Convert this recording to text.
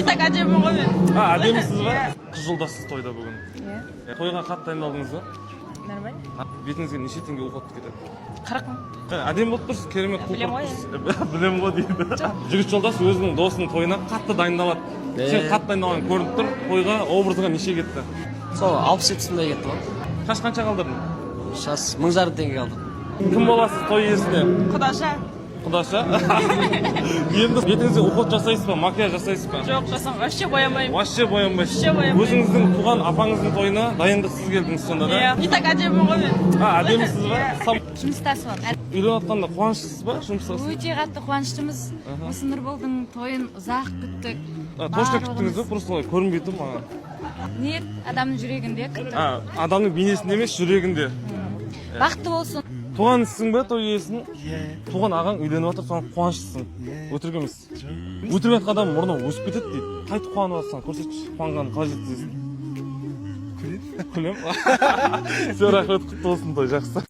так әдемі ғой мен. Әдемісіз ба? Қыз жолдасыз тойда бүгін. Иә. Тойға қатты дайындалдыңыз ба? Нормально. Бетіңізге неше теңге уқыт кетеді? 40 мың. Әдемі болып тұрсыз, керемет Білем ғой. Білем ғой дейді. Жігіт жолдас өзінің досының тойына қатты дайындалады. Сен қатты дайындалған көрініп тұр, тойға образыңа неше кетті? Сол 67-сындай кетті ғой. Шаш қанша қалдырдың? Шаш 1000 теңге қалды. Кім боласыз той иесіне? Құдаша. Құдаша? Енді бетіңізге уход жасайсыз ба, макияж жасайсыз ба? Жоқ, жасам, вообще боямаймын. Вообще боянбайсыз. Вообще боянбаймын. Өзіңіздің туған апаңыздың тойына дайындықсыз келдіңіз сонда да? Иә, так әдемі ғой мен. Әдемісіз ба? Жұмыстасымын. Үйленіп жатқанда қуаныштысыз ба? Жұмыстасыз? Өте қатты қуаныштымыз. Осы Нұрболдың тойын ұзақ күттік. Точно күттіңіз ба? Просто олай көрінбей тұр маған. Ниет адамның жүрегінде күттік. Адамның бейнесінде емес, жүрегінде. Бақытты болсын. Туғанысың ба той иесінің? Туған ағаң үйленіп жатыр, соған қуаныштысың. Өтірік емес. Өтірік айтқан адам мұрны өсіп кетеді дейді. Қайтып қуанып жатсаң, көрсетші. Қуанғанын қалай жеткізесің? Күлем? Күлем? Все, рахмет, құтты болсын той, жақсы.